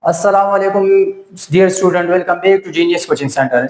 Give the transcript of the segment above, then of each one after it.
Assalamu alaikum, dear student. Welcome back to Genius Coaching Center.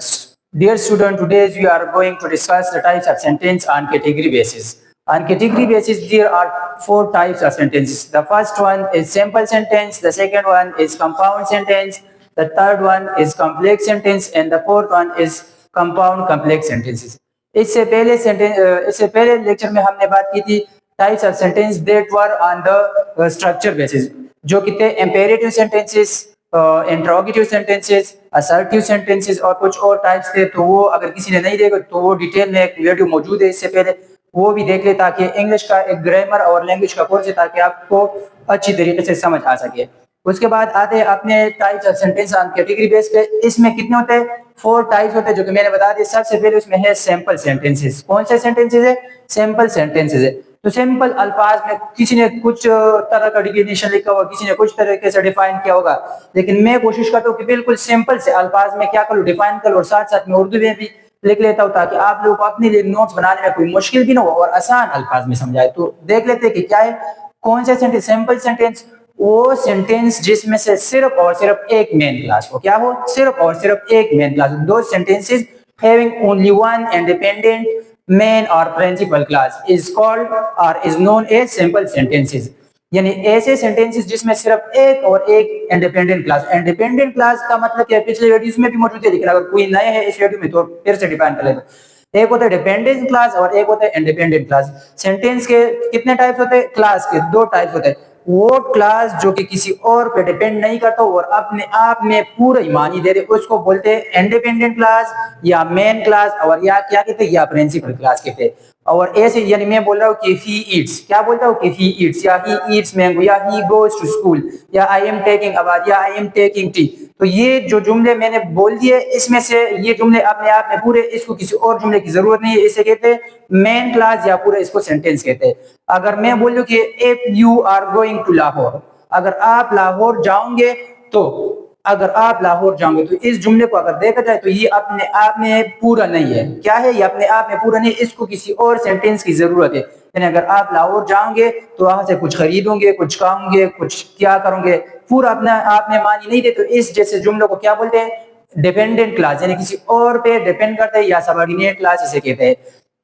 Dear student, today we are going to discuss the types of sentence on category basis. On category basis, there are four types of sentences. The first one is simple sentence. The second one is compound sentence. The third one is complex sentence, and the fourth one is compound complex sentences. इससे पहले lecture में हमने बात की थी types of sentence that were on the structure basis, जो कि थे imperative sentences, interrogative sentences, assertive sentences और कुछ और टाइप्स थे। तो वो अगर किसी ने नहीं देखा तो वो डिटेल में एक वीडियो मौजूद है, इससे पहले वो भी देख ले, ताकि इंग्लिश का एक ग्रामर और लैंग्वेज का कोर्स है, ताकि आपको अच्छी तरीके से समझ आ सके। उसके बाद आते हैं अपने types of sentence on category base पे। इसमें कितने होते हैं? 4 टाइप्स होते हैं, जो कि मैंने बता दिया। सबसे पहले उसमें है सिंपल सेंटेंसेस। कौन से सेंटेंसेस है? सिंपल सेंटेंसेस है। तो सिंपल अल्फाज में किसी ने कुछ तरह का डिफिनेशन लिखा होगा, किसी ने कुछ तरीके से डिफाइन किया होगा, लेकिन मैं कोशिश करता हूँ कि बिल्कुल सिंपल से अल्फाज में क्या करूँ, डिफाइन करूँ, और साथ साथ में उर्दू में भी लिख लेता हूँ, ताकि आप लोगों को अपने लिए नोट्स बनाने में कोई मुश्किल भी ना हो और आसान अल्फाज में समझाए। तो देख लेते हैं कि क्या है, कौन से सेंटेंस। सिंपल सेंटेंस वो सेंटेंस जिसमें से सिर्फ और सिर्फ एक मेन क्लास हो। क्या हो? सिर्फ और सिर्फ एक मेन क्लास हो। दो sentences having only one independent main और प्रिंसिपल क्लास इज कॉल्ड और is known as simple sentences. यानी ऐसे सेंटेंसेस जिसमें सिर्फ एक और एक इंडिपेंडेंट क्लास। इंडिपेंडेंट क्लास का मतलब क्या है, पिछले वीडियोस में भी मौजूद है, लेकिन अगर कोई नया है इस वीडियो में तो फिर से डिफाइन कर लेते। एक होता है डिपेंडेंट क्लास और एक होता है इंडिपेंडेंट क्लास। सेंटेंस के कितने टाइप्स होते हैं? क्लास के 2 टाइप्स होते हैं। वो क्लास जो कि किसी और पे डिपेंड नहीं करता और अपने आप में पूरा ईमानी दे दे, उसको बोलते हैं इंडिपेंडेंट क्लास या मेन क्लास, और या क्या कहते हैं, या प्रिंसिपल क्लास कहते हैं। और ऐसे यानी मैं बोल रहा हूँ कि ही ईट्स, क्या बोलता हूँ कि ही ईट्स, या ही ईट्स मैंगो, या ही गोज टू स्कूल, या I am taking a bath, या आई एम टेकिंग टी। तो ये जो जुमले मैंने बोल दिए, इसमें से ये जुमले अपने आप में पूरे, इसको किसी और जुमले की जरूरत नहीं है। इसे कहते हैं मेन क्लास या पूरा इसको सेंटेंस कहते हैं। अगर मैं बोलूं कि if you are going to Lahore, अगर आप लाहौर जाओगे तो, अगर आप लाहौर जाओगे तो इस जुमले को अगर देखा जाए तो ये अपने आप में पूरा नहीं है। क्या है? ये अपने आप में पूरा नहीं है, इसको किसी और सेंटेंस की जरूरत है। यानी अगर आप लाहौर जाओगे तो वहां से कुछ खरीदोगे, कुछ खाओगे, कुछ क्या करोगे, पूरा अपने आप में मानी नहीं दे, तो इस जैसे जुमलों को क्या बोलते हैं? डिपेंडेंट क्लास, यानी किसी और पे डिपेंड करते हैं, या सबऑर्डिनेट क्लास इसे कहते हैं।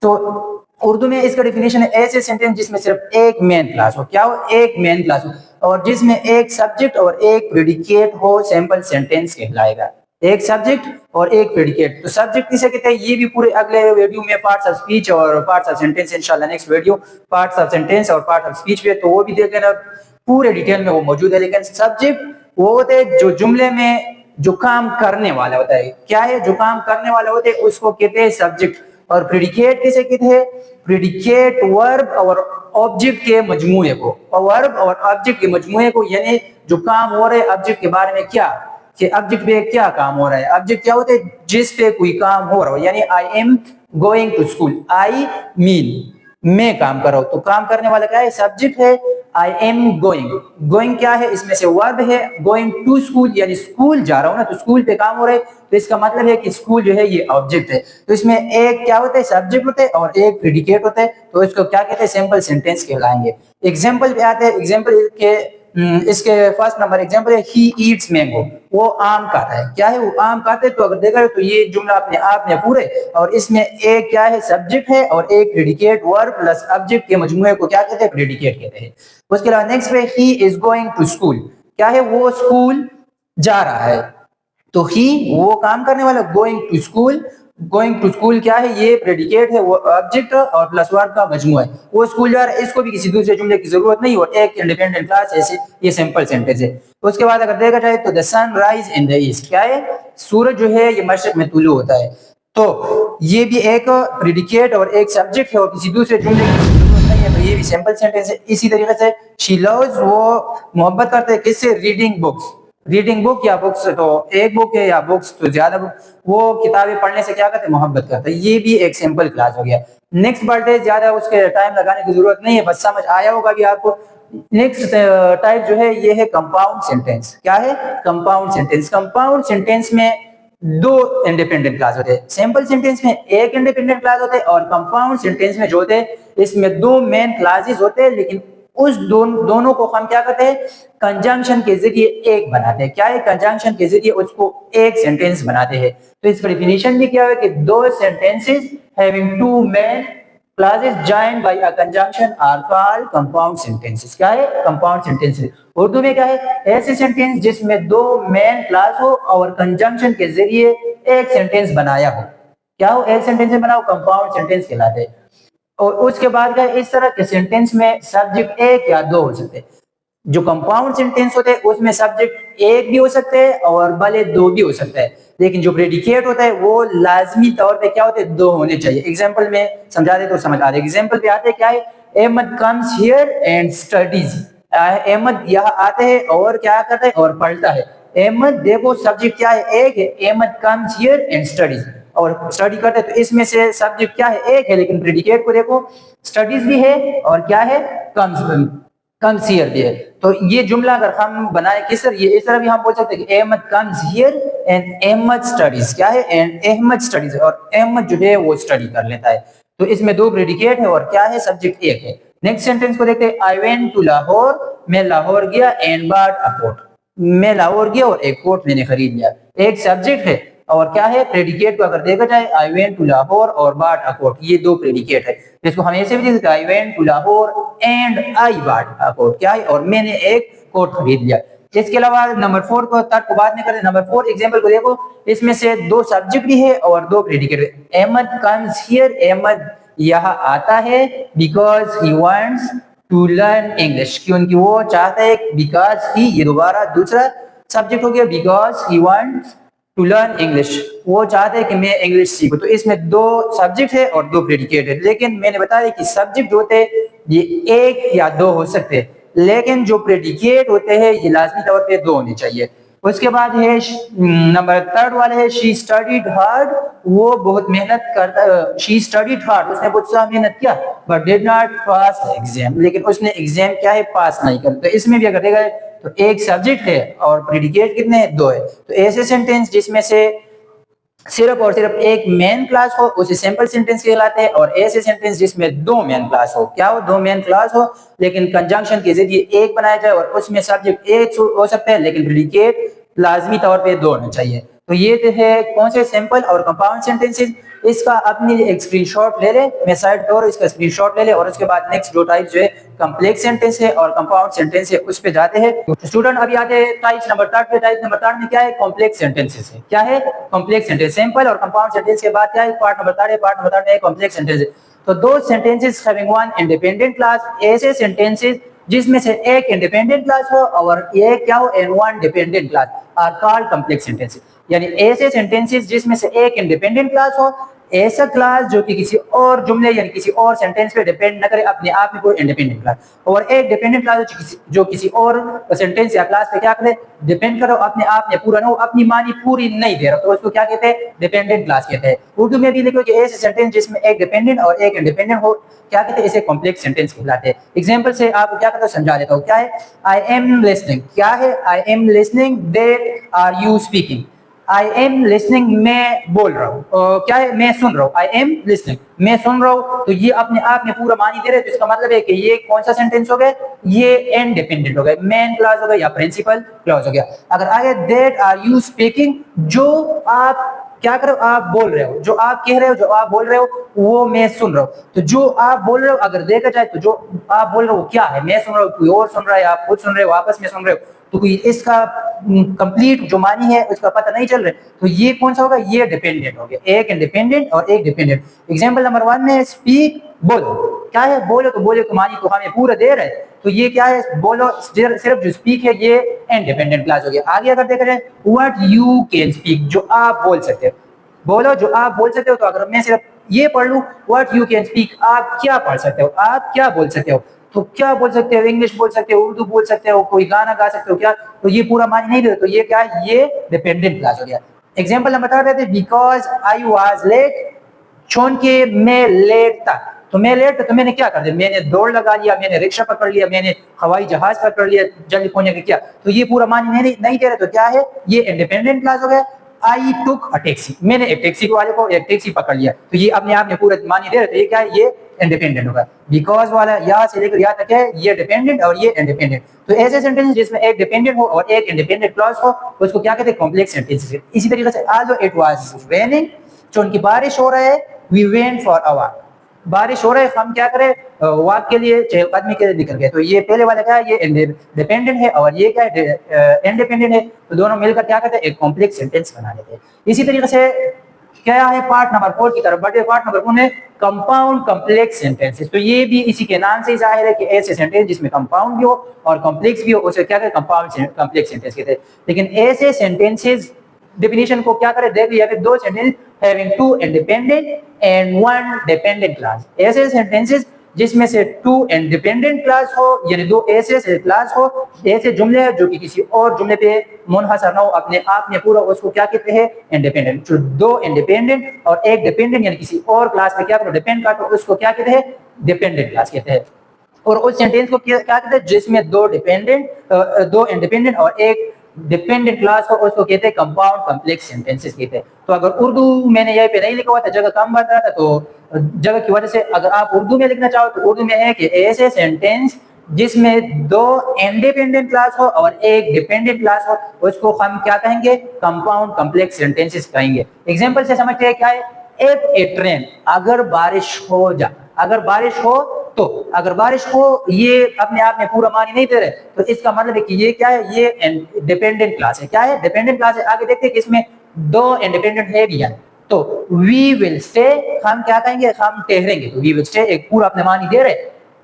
तो उर्दू में इसका डेफिनेशन है ऐसे सेंटेंस जिसमें सिर्फ एक मेन क्लास हो। क्या हो? एक मेन क्लास हो, और जिसमें एक सब्जेक्ट और एक प्रेडिकेट हो, सिंपल सेंटेंस कहलाएगा। एक सब्जेक्ट और एक प्रेडिकेट। तो सब्जेक्ट किसे कहते हैं, ये भी पूरे अगले वीडियो में पार्ट्स ऑफ स्पीच और पार्ट्स ऑफ सेंटेंस, इंशाल्लाह next video parts of sentence और पार्ट ऑफ स्पीच पे, तो वो भी देख लेना, पूरे डिटेल में वो मौजूद है। लेकिन सब्जेक्ट वो होते हैं जो जुमले में जो काम करने वाला होता है। क्या है? जो काम करने वाला होता है उसको कहते हैं सब्जेक्ट। और प्रेडिकेट किसे कहते हैं? प्रेडिकेट वर्ब और ऑब्जेक्ट के मजमूए को, वर्ब और ऑब्जेक्ट के मजमूए को, यानी जो काम हो रहा है ऑब्जेक्ट के बारे में, क्या कि ऑब्जेक्ट पे क्या काम हो रहा है। ऑब्जेक्ट क्या होते हैं? जिस पे कोई काम हो रहा हो। यानी I am going to school, I mean मैं काम कर रहा हूं, तो काम करने वाला क्या है? सब्जेक्ट है। आई एम गोइंग, गोइंग क्या है? इसमें से वर्ब है। गोइंग टू स्कूल यानी स्कूल जा रहा हूं ना, तो स्कूल पे काम हो रहा है, तो इसका मतलब है कि स्कूल जो है ये ऑब्जेक्ट है। तो इसमें एक क्या होता है? सब्जेक्ट होता है और एक प्रेडिकेट होता है, तो इसको क्या कहते हैं? सिंपल सेंटेंस कहलाएंगे। एग्जाम्पल पे आते हैं। एग्जाम्पल के इसके फर्स्ट नंबर एग्जाम्पल है ही ईट्स मैंगो, वो आम खाता है। क्या है? वो आम खाता है। तो अगर देखा तो ये जुमला अपने आप में पूरे, और इसमें एक क्या है? सब्जेक्ट है और एक प्रेडिकेट वर्ब प्लस ऑब्जेक्ट के मजमूए को क्या कहते हैं? प्रेडिकेट कहते हैं। उसके अलावा नेक्स्ट पे he is going to school, क्या है? वो स्कूल जा रहा है। तो ही वो काम करने वाला, going to school, going to school क्या है? ये प्रेडिकेट है, वो ऑब्जेक्ट और प्लस वर्ब का मजमूआ है। वो स्कूल जा रहा है, इसको भी किसी दूसरे जुमले की जरूरत नहीं, और एक इंडिपेंडेंट क्लास ऐसे ये सिंपल सेंटेंस है। उसके बाद अगर देखा जाए तो the sun rise in the east, क्या है? सूरज जो है ये मशरक में तुलू होता है। तो ये भी एक प्रेडिकेट और एक सब्जेक्ट है, और किसी दूसरे जुमले की जरूरत नहीं है, तो ये भी सिंपल सेंटेंस है। इसी तरीके से शी लव्स, वो मोहब्बत करते हैं किससे? रीडिंग बुक्स, रीडिंग बुक या बुक्स, तो एक बुक है या बुक्स तो ज्यादा बुक, वो किताबें पढ़ने से क्या करते हैं? मोहब्बत करते हैं। ये भी एक सिंपल क्लास हो गया। नेक्स्ट पार्ट है, ज्यादा उसके टाइम लगाने की जरूरत नहीं है, बस समझ आया होगा कि आपको। नेक्स्ट टाइप जो है ये है कंपाउंड सेंटेंस। क्या है? Compound sentence. कंपाउंड सेंटेंस में 2 इंडिपेंडेंट क्लास होते हैं। सिंपल सेंटेंस में एक इंडिपेंडेंट क्लास होते हैं, और कंपाउंड सेंटेंस में जो होते हैं इसमें 2 मेन क्लासेस होते हैं, लेकिन उस दोनों को हम क्या करते हैं, कंजंक्शन के जरिए एक बनाते हैं। क्या है, कंजंक्शन के जरिए उसको एक सेंटेंस बनाते हैं। तो इसका डेफिनेशन भी क्या है कि दो sentences having two main clauses joined by a conjunction are called compound sentences। क्या है, कंपाउंड सेंटेंसेस। उर्दू में क्या है, ऐसे सेंटेंस जिसमें दो मेन क्लास हो और कंजंक्शन के जरिए एक सेंटेंस बनाया हो। क्या हो, एक सेंटेंस बनाओ, कंपाउंड सेंटेंस कहलाते हैं। और उसके बाद क्या, इस तरह के सेंटेंस में सब्जेक्ट एक या दो हो सकते हैं। जो कंपाउंड सेंटेंस होते हैं उसमें सब्जेक्ट एक भी हो सकते हैं और भले दो भी हो सकता है, लेकिन जो प्रेडिकेट होता है वो लाजमी तौर पे क्या होते हैं, दो होने चाहिए। एग्जांपल में समझा दे तो समझ आ जाए। एग्जांपल पे आते हैं, क्या है, Ahmad comes here and studies. Ahmad यहाँ आते हैं और क्या करता है, और पढ़ता है। अहमद, देखो सब्जेक्ट क्या है, एक है। Ahmad comes here and studies, और स्टडी करते हैं, तो इसमें से सब्जेक्ट क्या है, एक है, लेकिन प्रेडिकेट को देखो, स्टडीज भी है और क्या है, कम्स हियर भी है। तो ये जुमला अगर हम बनाए किस तरह, ये इस तरह भी हम बोल सकते हैं कि Ahmad comes here and Ahmad studies. क्या है, एंड अहमद स्टडीज, और अहमद जो है वो स्टडी कर लेता है। तो इसमें दो प्रेडिकेट है और क्या है, सब्जेक्ट एक है। नेक्स्ट सेंटेंस को देखते हैं, आई वेंट टू लाहौर, मैं लाहौर गया, एंड बॉट अ कोट, मैं लाहौर गया और एक कोट मैंने खरीद लिया। एक सब्जेक्ट है और क्या है, प्रेडिकेट को अगर देखा जाए, आई वेंट टू लाहौर और बॉट अ कोट, ये दो प्रेडिकेट है। जिसको हम ऐसे भी देख सकते हैं, I went to Lahore and I bought a coat, क्या है, और मैंने एक कोट खरीद लिया। इसके अलावा नंबर 4 को तक को बाद में करते। नंबर 4 एग्जांपल को देखो, इसमें से दो सब्जेक्ट भी है और दो प्रेडिकेट है। अहमद कम्स हियर, अहमद यहाँ आता है, because he wants to learn English, क्योंकि वो चाहता है, बिकॉज ही, ये दोबारा दूसरा सब्जेक्ट हो गया, because he wants to learn English, वो चाहते हैं कि मैं इंग्लिश सीखूं। तो इसमें दो सब्जेक्ट है और दो प्रेडिकेट है, लेकिन मैंने बताया कि सब्जेक्ट होते हैं ये एक या दो हो सकते हैं, लेकिन जो प्रेडिकेट होते हैं ये लाजमी तौर पे दो होने चाहिए। उसके बाद है नंबर 3 वाले है, शी स्टडीड हार्ड, वो बहुत मेहनत करता, शी स्टडीड हार्ड, उसने बहुत सा मेहनत किया, but did not pass exam, लेकिन उसने एग्जाम क्या है, पास नहीं कर। तो इसमें भी अगर देखा जाए तो एक सब्जेक्ट है और प्रेडिकेट कितने हैं, दो है। तो ऐसे सेंटेंस जिसमें से सिर्फ और सिर्फ एक मेन क्लास हो उसे सिंपल सेंटेंस कहलाते हैं, और ऐसे सेंटेंस जिसमें दो मेन क्लास हो, क्या हो, दो मेन क्लास हो, लेकिन कंजंक्शन के जरिए एक बनाया जाए और उसमें सब्जेक्ट एक हो सकता है, लेकिन प्रेडिकेट लाजमी तौर पे दो होने चाहिए। तो ये है कौन से सिंपल और कंपाउंड सेंटेंसेस। इसका अपनी एक स्क्रीनशॉट ले ले, मैं साइड पर इसका स्क्रीनशॉट ले ले, और उसके बाद नेक्स्ट दो टाइप जो है कॉम्प्लेक्स सेंटेंस है और कंपाउंड सेंटेंस है, उस पे जाते हैं। तो स्टूडेंट अभी आते हैं टाइप नंबर 3 पे। टाइप नंबर 3 में क्या है, कॉम्प्लेक्स सेंटेंसेस है। क्या है, कॉम्प्लेक्स सेंटेंस। सिंपल और कंपाउंड सेंटेंस के बाद क्या है, पार्ट नंबर 3 है। पार्ट नंबर 3 में कॉम्प्लेक्स सेंटेंस है। तो दो sentences having one independent class, ऐसे सेंटेंसेस जिसमें से एक इंडिपेंडेंट क्लास हो और एक क्या हो, and one dependent clause, are called complex sentences. यानी ऐसे सेंटेंसेस जिसमें से एक इंडिपेंडेंट क्लास हो, ऐसा क्लास जो कि किसी और जुमले यानी किसी और सेंटेंस पे डिपेंड न करे, अपने आप में कोई इंडिपेंडेंट क्लास, और एक डिपेंडेंट क्लास जो किसी और सेंटेंस या क्लास पे क्या करे, डिपेंड करो, अपने आप में पूरा ना हो, अपनी मानी पूरी नहीं दे रहा, तो उसको क्या कहते हैं, डिपेंडेंट क्लास कहते हैं। उर्दू में भी लिखो कि ऐसे सेंटेंस जिसमें एक डिपेंडेंट और एक इंडिपेंडेंट हो, क्या कहते हैं, इसे कॉम्प्लेक्स सेंटेंस कहलाते हैं। एग्जांपल से आपको क्या कहता हूं, समझा देता हूं। क्या है, आई एम लिसनिंग, क्या है, I am listening, there are you speaking. I am listening, मैं बोल रहा हूँ, क्या है, मैं सुन रहा हूँ। आई एम लिसनिंग, मैं सुन रहा हूँ, तो ये अपने आप में पूरा मानी दे रहे हैं। तो इसका मतलब है कि ये कौन सा सेंटेंस हो गया, ये इंडिपेंडेंट हो गया, मेन क्लास हो गया या प्रिंसिपल क्लॉज हो गया। अगर आगे दैट आर यू स्पीकिंग, जो आप क्या करो, आप बोल रहे हो, जो आप कह रहे हो, जो आप बोल रहे हो, वो मैं सुन रहा हूँ। तो जो आप बोल रहे हो अगर देखा जाए तो जो आप बोल रहे हो क्या है, मैं सुन रहा हूँ, कोई और सुन रहा है, आप खुद सुन रहे हो, आपस में सुन रहे हो, तो कोई इसका कंप्लीट जो मानी है उसका पता नहीं चल रहा है। तो ये कौन सा होगा, ये डिपेंडेंट हो गया, एक इंडिपेंडेंट और एक डिपेंडेंट। एग्जांपल नंबर 1 में स्पीक, बोलो, क्या है, बोलो, तो बोले को मानी तो हमें पूरा दे रहा है, तो ये क्या है, बोलो, सिर्फ जो स्पीक है ये इंडिपेंडेंट क्लास हो गया। आगे अगर देखा जाए, व्हाट यू कैन स्पीक, जो आप बोल सकते हो, बोलो जो आप बोल सकते हो। तो अगर मैं सिर्फ ये पढ़ लूं, व्हाट यू कैन स्पीक, आप क्या पढ़ सकते हो, आप क्या बोल सकते हो, तो क्या बोल सकते हो, इंग्लिश बोल सकते हो, उर्दू बोल सकते हो, कोई गाना गा सकते हो, क्या, तो ये पूरा मान नहीं दे, तो ये क्या है, ये डिपेंडेंट क्लास हो गया। एग्जांपल हम बता रहे थे, बिकॉज आई वाज लेट, छोन के मैं लेट था, तो मैं लेट था तो मैंने क्या कर दिया, मैंने दौड़ लगा लिया, मैंने रिक्शा पकड़ लिया, मैंने हवाई जहाज पकड़ लिया जल्दी पहुंचने के, क्या, तो ये पूरा मान नहीं दे रहे, तो क्या है, ये इंडिपेंडेंट क्लास हो गया। आई टुक अ टैक्सी, मैंने एक टैक्सी वाले को एक टैक्सी पकड़ लिया, तो ये अपने आप में पूरा मानी दे रहे, तो ये क्या है, ये इंडिपेंडेंट होगा। बिकॉज वाला यहाँ से लेकर यहाँ तक है, ये डिपेंडेंट और ये इंडिपेंडेंट। तो ऐसे सेंटेंस जिसमें एक डिपेंडेंट हो और एक इंडिपेंडेंट क्लॉज हो, उसको क्या कहते हैं, कॉम्प्लेक्स सेंटेंसेस। इसी तरीके से आज इट वाज रेनिंग, चूंकि बारिश हो रहा है, we went for a walk, बारिश हो रहा है, हम क्या करें, वॉक के लिए, चहलकदमी के लिए निकल गए। तो ये पहले वाला क्या है, ये डिपेंडेंट है और ये क्या है, इंडिपेंडेंट है। तो दोनों मिलकर क्या करते हैं, एक कॉम्प्लेक्स सेंटेंस बना लेते हैं। इसी तरीके से क्या है, पार्ट नंबर 4 की तरफ बढ़ते। पार्ट नंबर 4 में कंपाउंड कॉम्प्लेक्स सेंटेंसेस। तो ये भी इसी के नाम से जाहिर है कि ऐसे सेंटेंस जिसमें कंपाउंड भी हो और कॉम्प्लेक्स भी हो, उसे क्या कहते हैं, कंपाउंड कॉम्प्लेक्स सेंटेंस कहते हैं। लेकिन ऐसे सेंटेंसेस डेफिनेशन को क्या करें, देख लिया कि दो sentence having two independent and one dependent clause. ऐसे सेंटेंसेस जिसमें से टू इंडिपेंडेंट क्लास हो, यानी दो ऐसे क्लास हो, ऐसे जुमले हैं जो कि किसी और जुमले पे मुनहसर ना हो, अपने आप में पूरा, उसको क्या कहते हैं, इंडिपेंडेंट। जो दो इंडिपेंडेंट और एक डिपेंडेंट यानी किसी और क्लास पे क्या करो, डिपेंड करते, उसको क्या कहते हैं, डिपेंडेंट क्लास कहते हैं। और उस सेंटेंस को क्या कहते हैं, जिसमें दो इंडिपेंडेंट और एक डिपेंडेंट क्लास हो, उसको कहते हैं कंपाउंड कॉम्प्लेक्स सेंटेंसेस कहते हैं। तो अगर उर्दू मैंने यहीं पे नहीं लिखा हुआ था, जगह कम बन रहा था, तो जगह की वजह से अगर आप उर्दू में लिखना चाहो तो उर्दू में है कि ऐसे सेंटेंस जिसमें दो इंडिपेंडेंट क्लास हो और एक डिपेंडेंट क्लास हो, उसको हम क्या कहेंगे, कंपाउंड कॉम्प्लेक्स सेंटेंसेस कहेंगे। एग्जांपल से समझते हैं क्या है, इफ ए ट्रेन, अगर बारिश हो जा, अगर बारिश हो, तो अगर बारिश हो, ये अपने आप में पूरा मानी नहीं दे रहे, तो इसका मतलब है कि ये क्या है, ये डिपेंडेंट क्लास है। क्या है, डिपेंडेंट क्लास है। आगे देखते हैं कि इसमें दो इंडिपेंडेंट है भी है। तो वी विल स्टे, हम क्या कहेंगे, हम ठहरेंगे। तो वी विल स्टे एक पूरा अपने मानी दे रहे,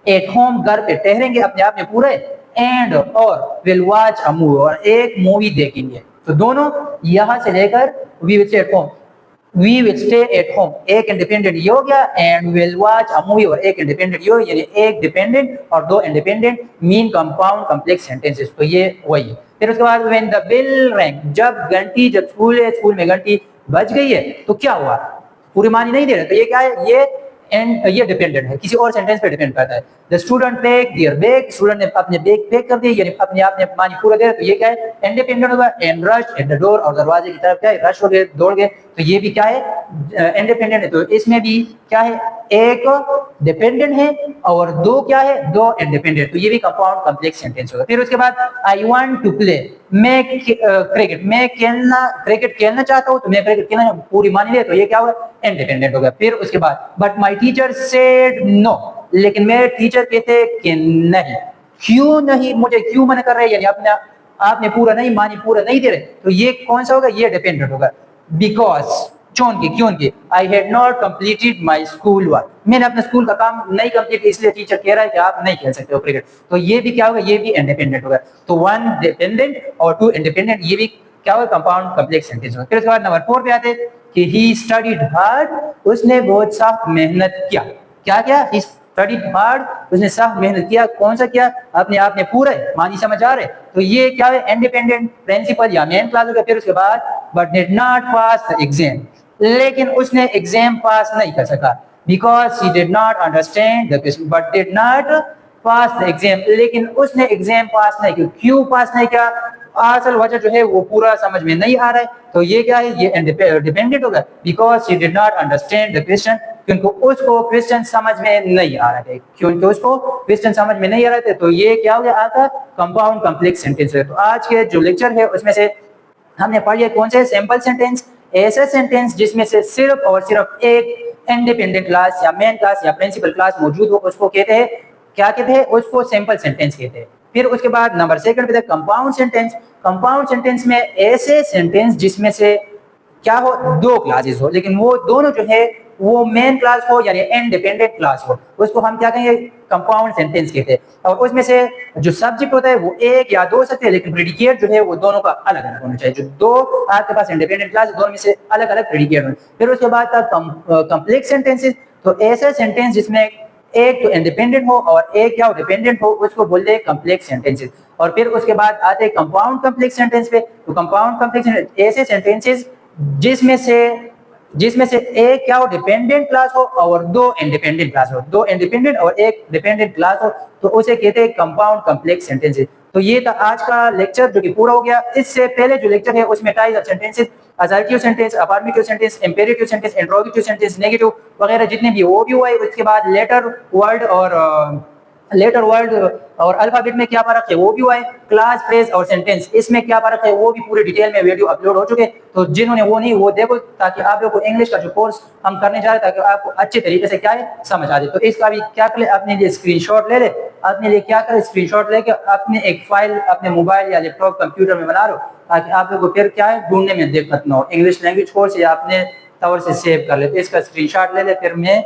एट होम घर पे ठहरेंगे अपने आप में पूरे, एंड और विल वॉच अ मूवी, और एक मूवी देखेंगे। तो दोनों यहां से लेकर we will stay at home, we will stay at home, एक इंडिपेंडेंट ये हो गया, and will watch a movie, और एक इंडिपेंडेंट ये हो, यानी एक डिपेंडेंट और दो independent mean compound complex sentences. तो ये वही है। फिर उसके बाद व्हेन द बेल रैंग, जब घंटी, जब स्कूल में घंटी बज गई है, तो क्या हुआ, पूरी मानी नहीं दे रहे, तो ये क्या है, ये डिपेंडेंट है, किसी और सेंटेंस पे डिपेंड करता है। The student pack their bag, student ने अपने बैग पैक कर दिए, यानी अपने आप ने मानी पूरा दे रहा, तो ये क्या है, इंडिपेंडेंट होगा। And rush at the door, और दरवाजे की तरफ क्या है, रश हो गए, दौड़ गए, तो ये भी क्या है, इंडिपेंडेंट है। तो इसमें भी क्या है, एक डिपेंडेंट है और दो क्या है, दो इंडिपेंडेंट। तो ये भी कंपाउंड कॉम्प्लेक्स सेंटेंस होगा। फिर उसके बाद आई वांट टू प्ले, मैं क्रिकेट, मैं क्रिकेट खेलना चाहता हूँ, तो मैं क्रिकेट खेलना, पूरी मानी ले, तो ये क्या होगा, इंडिपेंडेंट होगा। फिर उसके बाद but my teacher said no, लेकिन मेरे टीचर कहते कि नहीं। क्यों नहीं, मुझे क्यों मना कर रहे हैं, यानी अपने आपने पूरा नहीं मानी, पूरा नहीं दे रहे, तो ये कौन सा होगा, ये डिपेंडेंट होगा। बिकॉज, क्यों की I had not completed my school work, मैंने अपना स्कूल का काम नहीं कंप्लीट, इसलिए टीचर कह रहा है कि आप नहीं खेल सकते हो क्रिकेट। तो ये भी क्या होगा, ये भी इंडिपेंडेंट होगा। तो वन डिपेंडेंट और टू इंडिपेंडेंट, ये भी क्या होगा, कंपाउंड कॉम्प्लेक्स सेंटेंस होगा। फिर उसके बाद नंबर 4 पे आते हैं कि ही स्टडीड हार्ड, उसने बहुत सख्त मेहनत किया। क्या किया, ही स्टडीड हार्ड, उसने सख्त मेहनत किया। कौन सा किया, अपने आप में पूरा मानी समझ आ रहे, तो ये क्या है, इंडिपेंडेंट प्रिंसिपल या मेन क्लास होगा। फिर उसके बाद but did not pass the exam, लेकिन उसने एग्जाम पास नहीं कर सका। Because he did not understand the question, but did not pass the exam, लेकिन उसने एग्जाम पास नहीं किया। क्यों पास नहीं किया, असल वजह जो है वो पूरा समझ में नहीं आ रहा है, तो ये क्या है, ये डिपेंडेंट होगा। Because he did not understand the question, क्योंकि उसको क्वेश्चन समझ में नहीं आ रहे थे, क्योंकि उसको क्वेश्चन समझ में नहीं आ रहे थे, तो ये क्या हो गया, आपका कंपाउंड कॉम्प्लेक्स सेंटेंस है। तो आज के जो लेक्चर है उसमें से हमने पढ़ी कौन से, सैंपल सेंटेंस, ऐसे सेंटेंस जिसमें से सिर्फ और सिर्फ एक इंडिपेंडेंट क्लास या मेन क्लास या प्रिंसिपल क्लास मौजूद हो, उसको कहते हैं, क्या कहते हैं, उसको सैंपल सेंटेंस कहते हैं। फिर उसके बाद नंबर 2 पे कंपाउंड सेंटेंस। कंपाउंड सेंटेंस में ऐसे सेंटेंस जिसमें से क्या हो, दो क्लासेस हो, लेकिन वो दोनों जो है वो मेन क्लास हो यानी इंडिपेंडेंट क्लास हो, उसको हम क्या कहेंगे, कंपाउंड सेंटेंस कहते हैं। और उसमें से जो सब्जेक्ट होता है वो एक या दो सकते हैं, लेकिन प्रेडिकेट जो है वो दोनों का अलग अलग होना चाहिए। जो दो आपके पास इंडिपेंडेंट क्लास, दोनों में से अलग अलग प्रेडिकेट हो। फिर उसके बाद था कॉम्प्लेक्स सेंटेंसेस। तो ऐसे सेंटेंस जिसमें एक तो इंडिपेंडेंट हो और एक क्या डिपेंडेंट हो, उसको बोलते हैं कॉम्प्लेक्स सेंटेंसेस। और फिर उसके बाद आते हैं कंपाउंड कॉम्प्लेक्स सेंटेंस पे। तो कंपाउंड कॉम्प्लेक्स ऐसे सेंटेंसेस जिसमें से एक क्या हो, डिपेंडेंट क्लास हो और दो इंडिपेंडेंट क्लास हो, दो इंडिपेंडेंट और एक डिपेंडेंट क्लास हो, तो उसे कहते हैं कंपाउंड कॉम्प्लेक्स सेंटेंसेस। तो ये था आज का लेक्चर जो कि पूरा हो गया। इससे पहले जो लेक्चर है उसमें types of sentences, assertive sentence, affirmative sentence, imperative sentence, interrogative sentence, negative वगैरह जितने भी वो भी हुआ है। उसके बाद लेटर वर्ड और अल्फाबेट में क्या फर्क है वो भी हुआ है। क्लास, फ्रेज और सेंटेंस इसमें क्या फर्क है वो भी पूरे डिटेल में वीडियो अपलोड हो चुके। तो जिन्होंने वो नहीं वो देखो, ताकि आप लोग को इंग्लिश का जो कोर्स हम करने जा रहे हैं ताकि आपको अच्छे तरीके से क्या है समझ आ जाए। तो इसका भी क्या करें, अपने लिए स्क्रीनशॉट ले ले, अपने लिए क्या करें स्क्रीनशॉट लेके अपने एक फाइल अपने मोबाइल या लैपटॉप कंप्यूटर में बना लो, ताकि आप लोग को फिर क्या है ढूंढने में दिक्कत ना हो। इंग्लिश लैंग्वेज कोर्स या अपने तौर से सेव कर ले। तो इसका स्क्रीनशॉट ले ले, फिर मैं